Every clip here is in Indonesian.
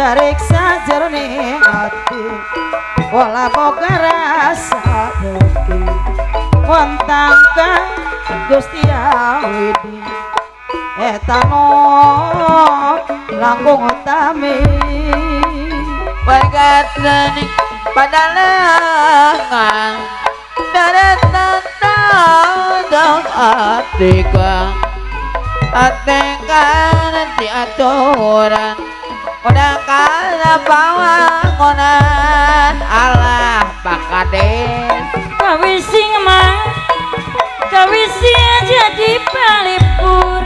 Reksa jernih hati wala boga rasa beki wentangkan Gusti Awidi etano langkung utami wagatani padalangan daratan dong atika nanti aturan udah kala bangunan Allah pakades kawising mah kawisi jadi palipur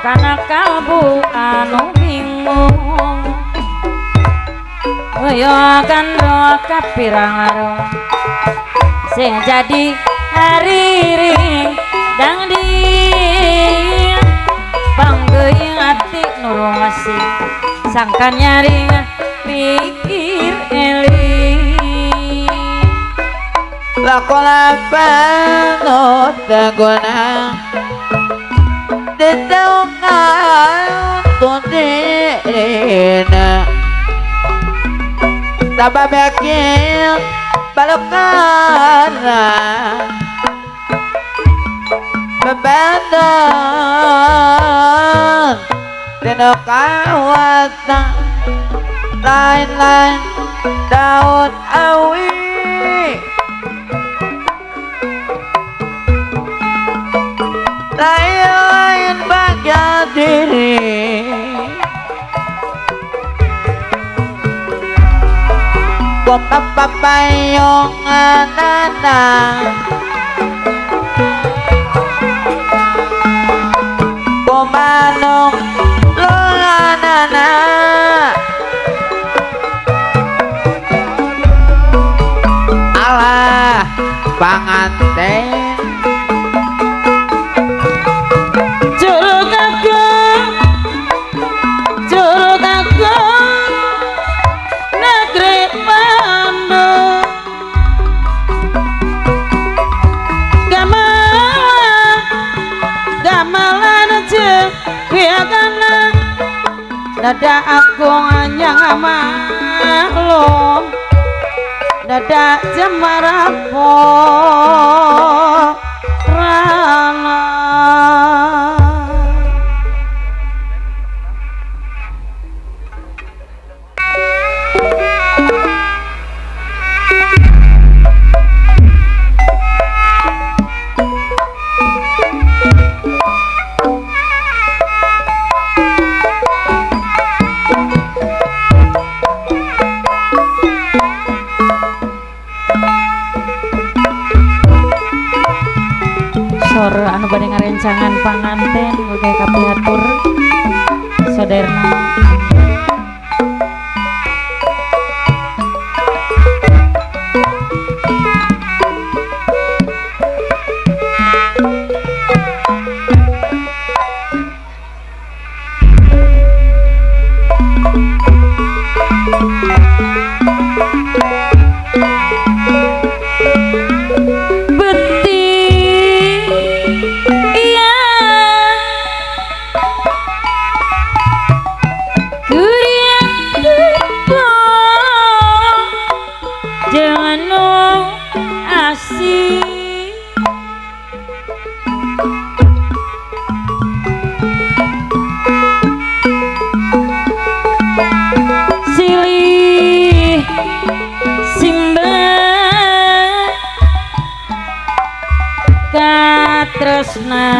karena kalbu anu bingung yo kan roh kapirang sing jadi hariring dang di panggeuing ati nurung masih sangkan nyaring pikir eling lakola panut guna ditaungan tundirina tababakil balokana bebandan dino kawatan lain-lain daun awi lain bagian diri papayong anak manong longanana Allah panganten curug agung negeri Bandung gamalan aja biarkanlah dada agung anyang lo dada jemarapo rana anu bade ngarencangan panganten uga kapihatur saderna tresna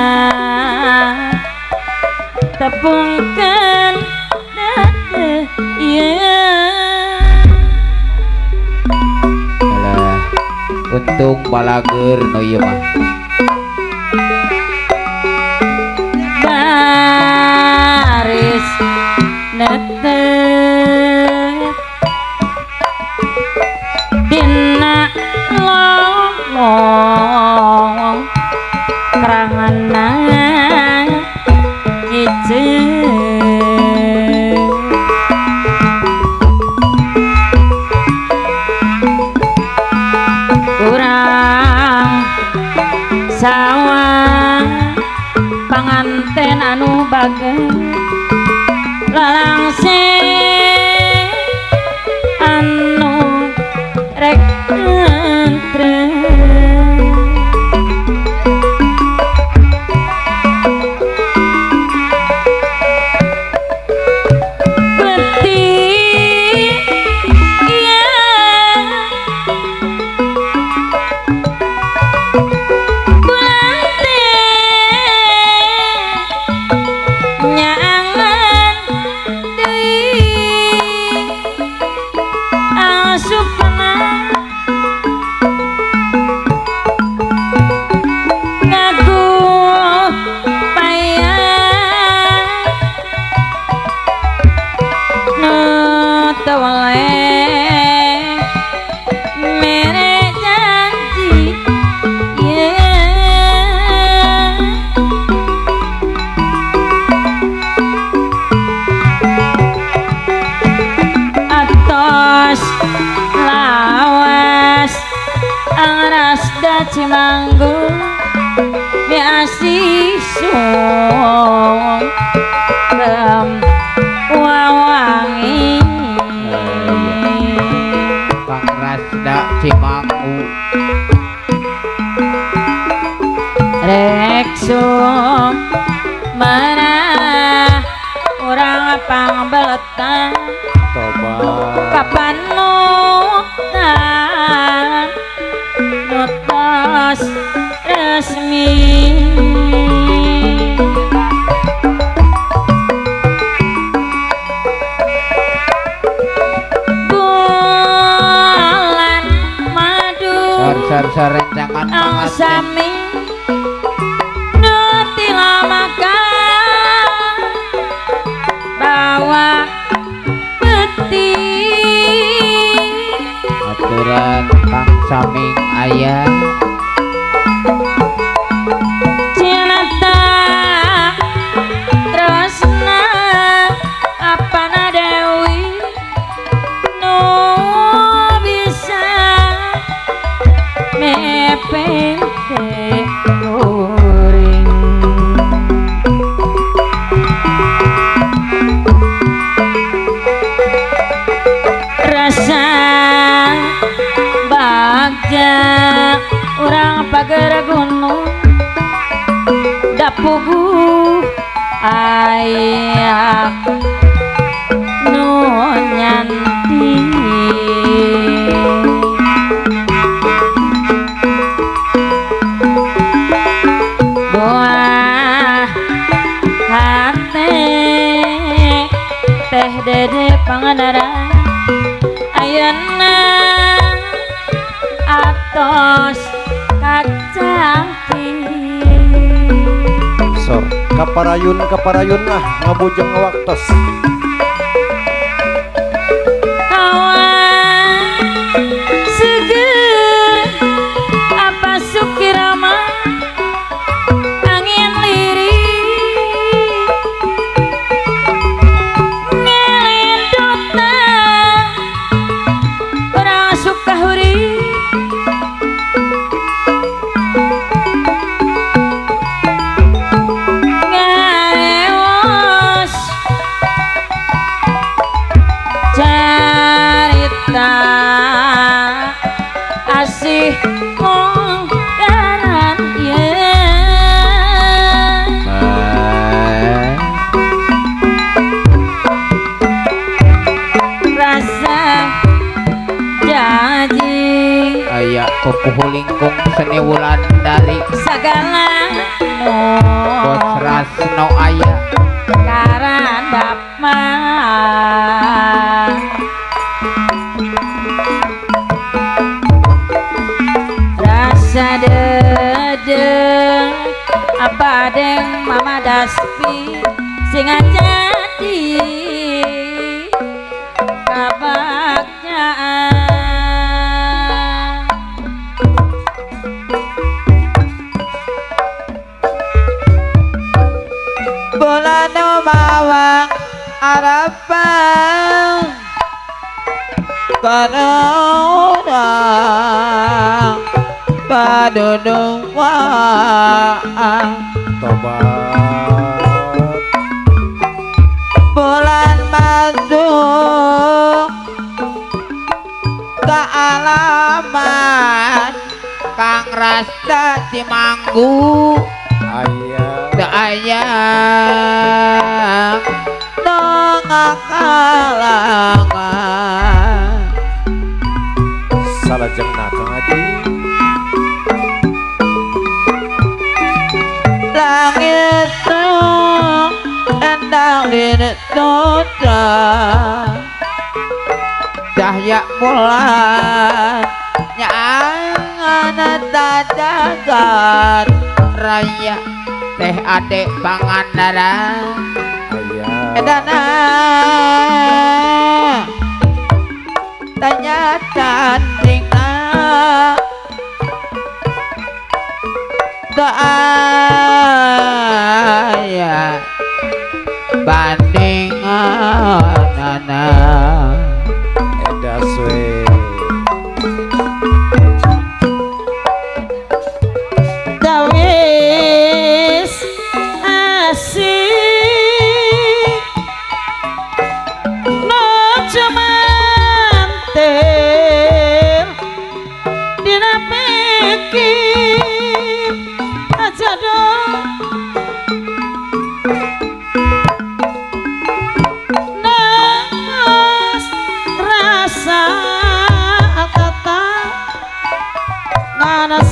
tepungkan dada ya alah untung balager no ieu mah baris netet dina long Angrasda Cimanggu biasisung kem wawangi Pangrasda Cimanggu reksum mana urang pangbeletan Toba kapanutan nutos resmi bulan madu sar rencangan ang panganten sami nutila makan bawa peti aturan Kang Saming ayah cinta tresna apana Dewi nu bisa mepeng kuring rasa bagja urang pager gunung dapugu ayah nu nyanti buah hati teh dede pangandaran ayeuna atos kacang sor kaparayun ah ngabujeng waktos kawan seger apa sukirama angin lirik ngelindutan orang suka huri ngareos carita asih mongkaran ye rasa janji ayah kukuhulingkung seni wulan dari segala Bos Rasno ayah karandap mah rasa dedeng apa deng mama daspi sing jadi kabagjaan bulan bawang harapan kadang padudung waang tobat bulan masuk ke alaman Kang Rasda Cimanggu ayah ayah kalangan salajeng Kang Haji langit endang linet nutra cahaya bulan nyangan dadagan raya teh adek Pangandaran ayah edana tanya candringa doa bandingan eda swe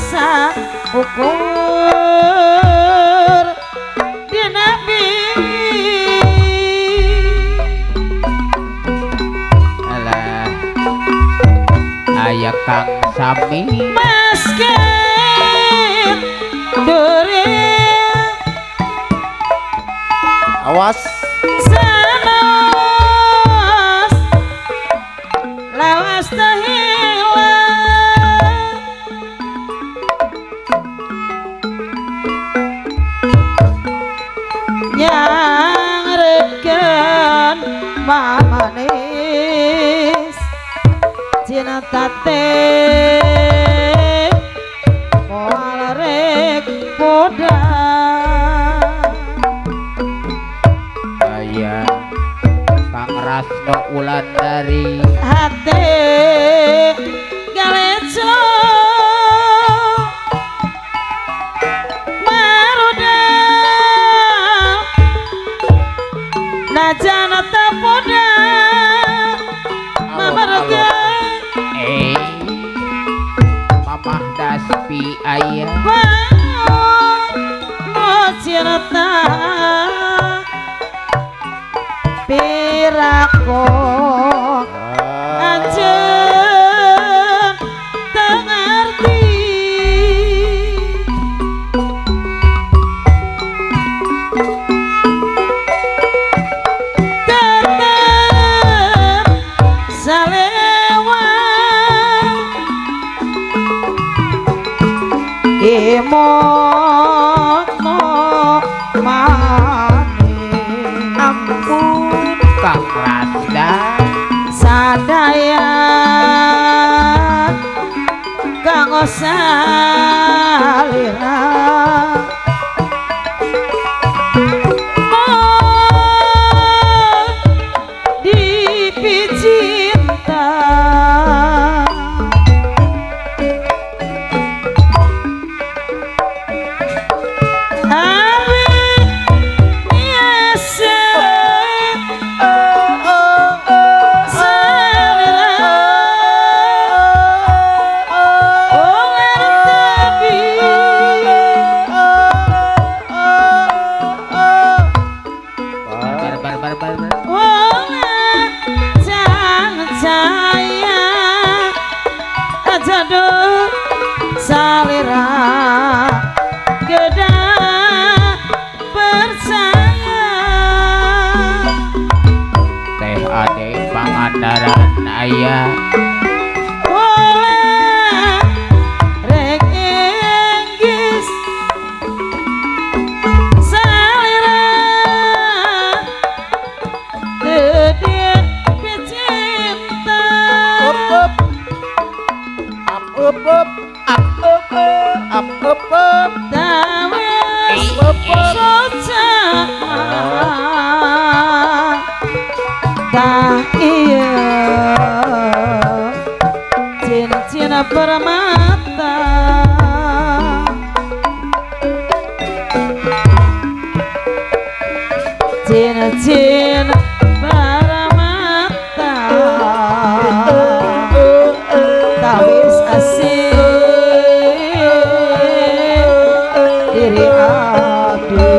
rasa ukur di nabi alah aya Kang Sami masket duri Awas. sanos lawas tahilang yang reken mamanis cina tate moal rek poda aya Kang Rasno Wulandari hati galeco marudal najana tapoda mamarga Mamah Daspi aya cinta pirako anjen tak ngerti tetep salewa imot manis ampun Kang Rasda sadaya kang salira dipicinta salira geda percaya Teh Ade Pangandaran aya oleh rek inggis salira dedek pecinta tawes socak tak iya cina-cina permata cina-cina permata tawis asih diri abdi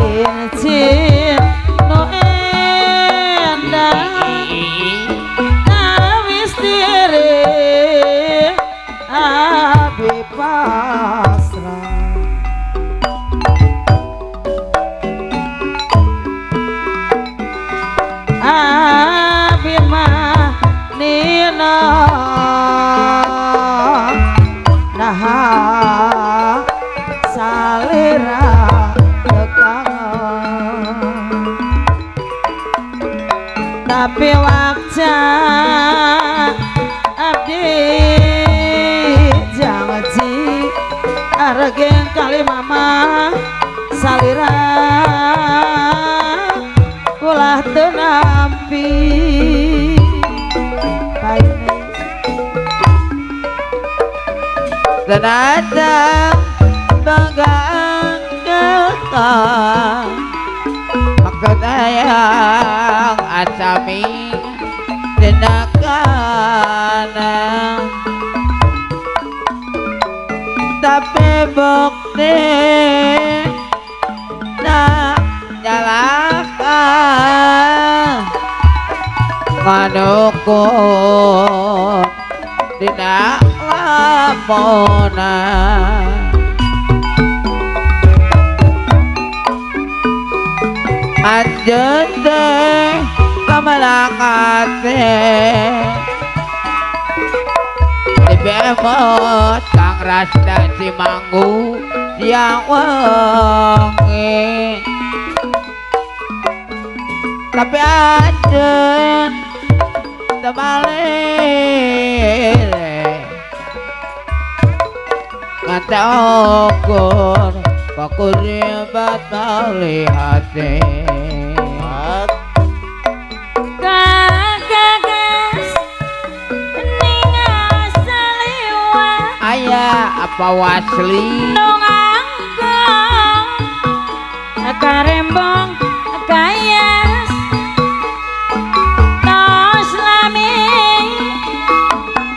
cin-cin no endah tawis diri abdi pasrah abdi mah nina naha salira tekangan tapi waktu abdi jangan ji argeng kali mama salira ulah tenampi Senadang banggaan datang Maksud ayang asami bukti tak nyalakan ngadukun tidak laponan anjen deh kemelakate dibemot kang rasta si manggu siang wengi tapi anjen terbalik ngata ukur pakuribet melihatnya Kagagas ningas saliwat ayah apa wasli nongangkong karembong kayas tos lami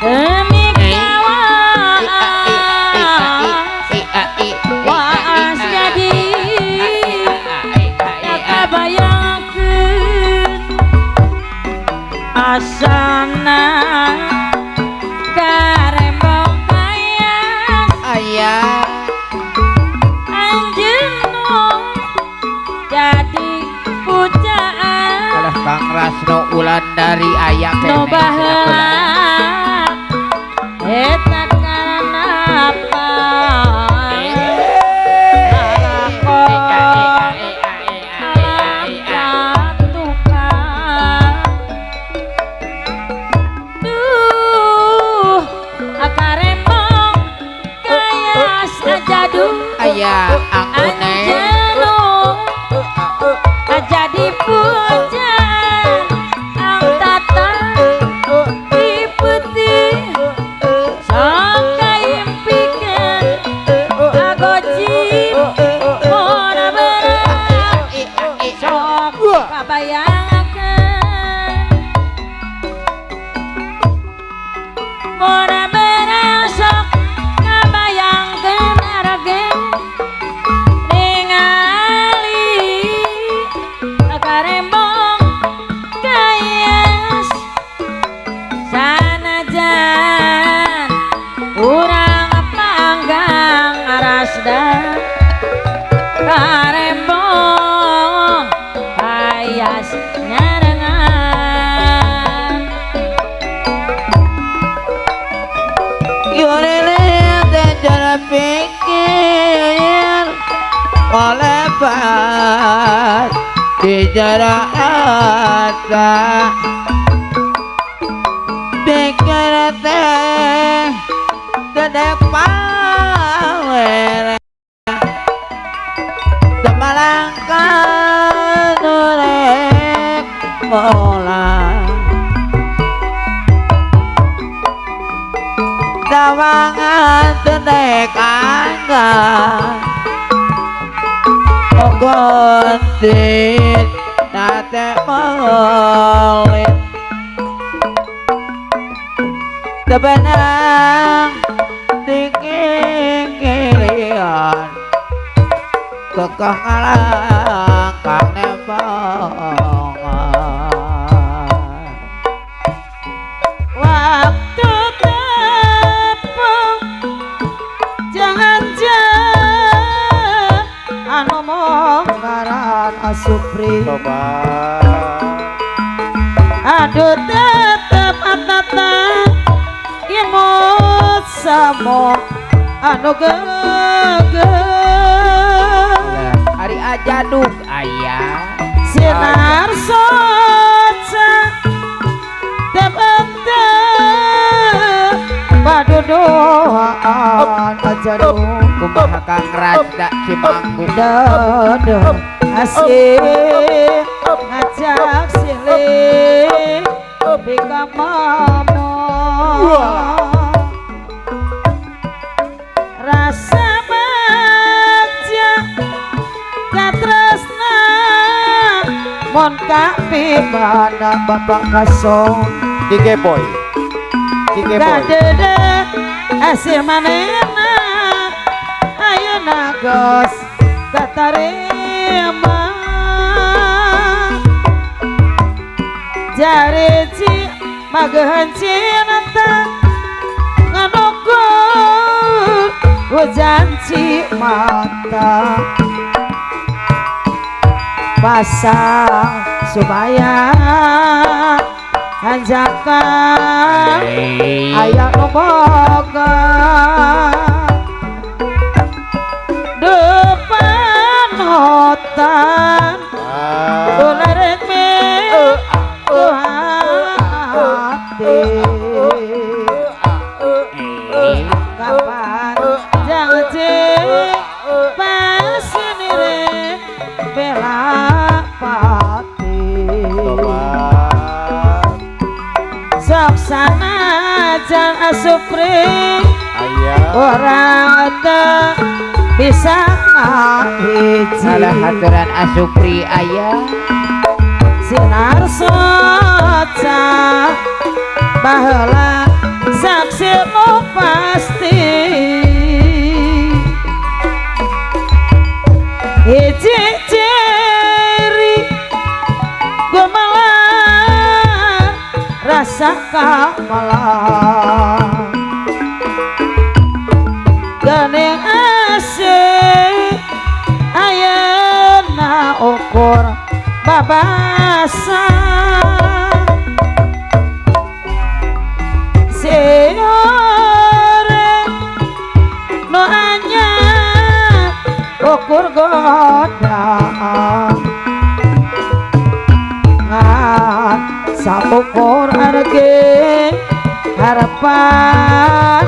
demi kawan waas jadi kabayangkeun asana karembong kayas ayah anjeun jadi pucaan kalah kang rasno ulan dari ayah no kene baheula eta karana apa ayah angkune Anjeno jadi pujan ang tata ipeti sok kaimpikeun agoji ora berat sok kabayangakeun ora berat sok kabayangkeun aragen karembong kayas sanajan urang panggang arasda karembong kayas nyarengan yurele teh cara pikir melebat di jarak asa pikir teh sedek pawer semalangkan nurek mola dawangan sedek anggan kontit nate molit sebenang dikikilian kekah ngalang kang nembongan waktu tepung jangan anu mongkaran asupri coba aduh tetep atata imut samo anu geger hari aja duk ayah sinar soca tepetep padu doaan aja dong kumaha kang rada si manggu dada asik ngajak silih bika mama rasa baja katresna mon kapibana bapak kasong Kike boy gadede asih manena geus katarima jari ci magehan cinta nganokun hujan ci mata pasang supaya hanjakan ayak nu boga depan hotan ularek me hati kapan janji pasinire bela pati soksana jan asupri orang ada bisa ngahiji salah haturan asupri ayah sinar soca baheula saksi nu pasti hiji ciri gumelar rasa kamalang gandeng asih ayeuna ukur babasa seore no anyar ukur godaan ngan sapukur arge harapan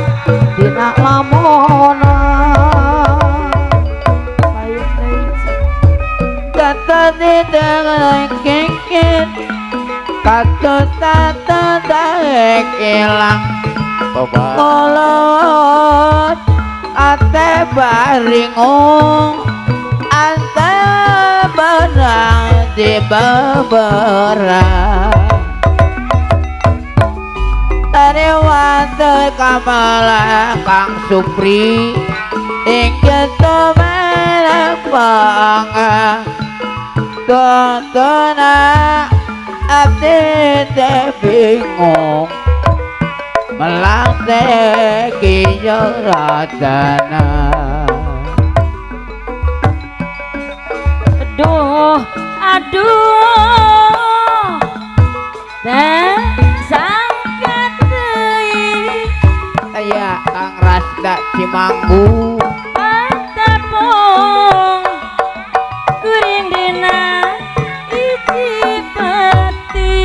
dina lamunan payun deui kata tidak kengket kata tidak hilang kolot ate baringung ate benang di beberang dari wadah kamala Kang Supri ingin temenak bangga tontonan ati teh bingung melang teh kinyo radana aduh aduh teh sangkat deui aya Kang Rasda Cimanggu patapung kuring dina iji peti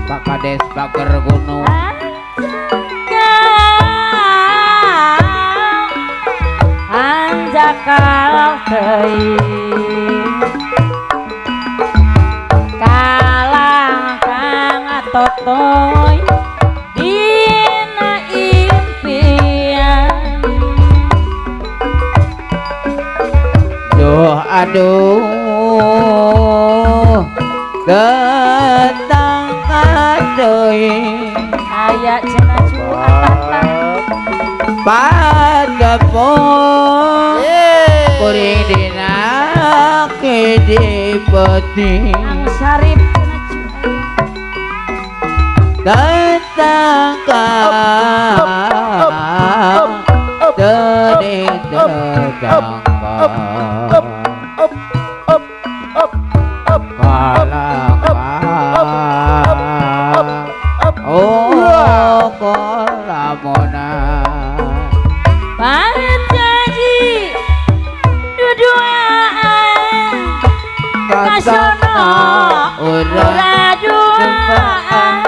Pak Kades Bager Gunung anjakal teuing kalang kang atotoy dina impian duh aduh datang deui aya cenah juatan padapun kuring dina kidipeti anu sarip cenah juatan datang tadi datang oh kolamona janji duduaan kasono ora duaan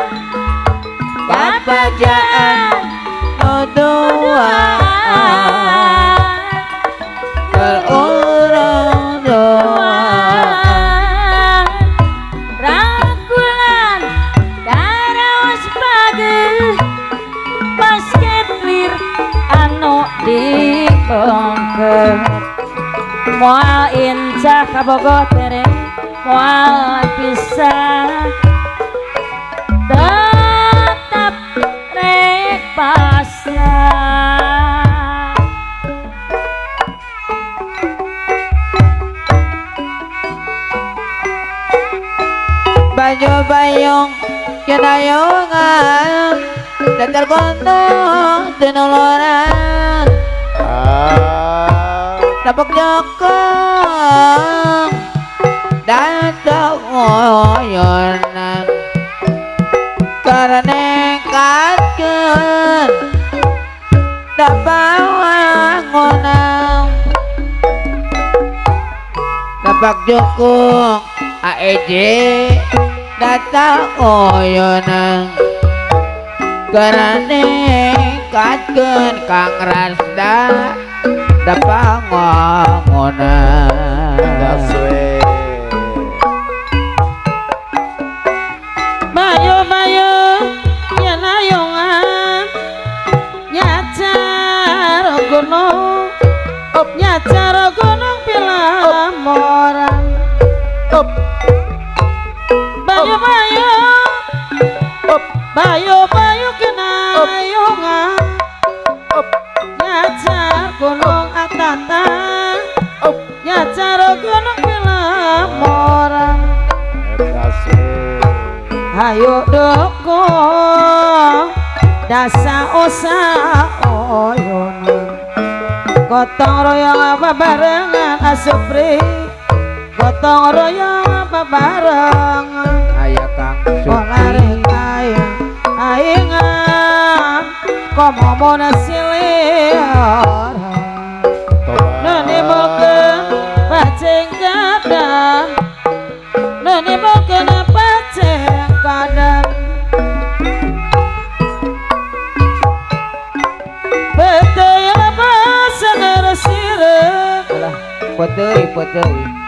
kapajaan nuduaan terurang doaan rangkulan karaos pageuh basket lir anu dipengkeut moal incah kabogoh tere moal pisah tetap rek pasrah baju bayung kenayungan datar kontong tinuluran tapok jokong datok ngoyonan karena katkeun dapawangunang tapak jokong AEJ data oyonan karena katkeun Kang Rasda dapawangunang daswe bayu yen ayungan nyacar gunung pilamoran bayu kenayungan nyacar gunung atata nyacar gunung pilamoran daswe ayo dukung dasa usaha oyonan gotong royong babarengan asupri gotong royong babarengan aya Kang olaring ayang ayengan komomona silior nunimbulkeun pacing kadan nunimbulkeun pacing kadan beteuy lebesan resireuh Peteuy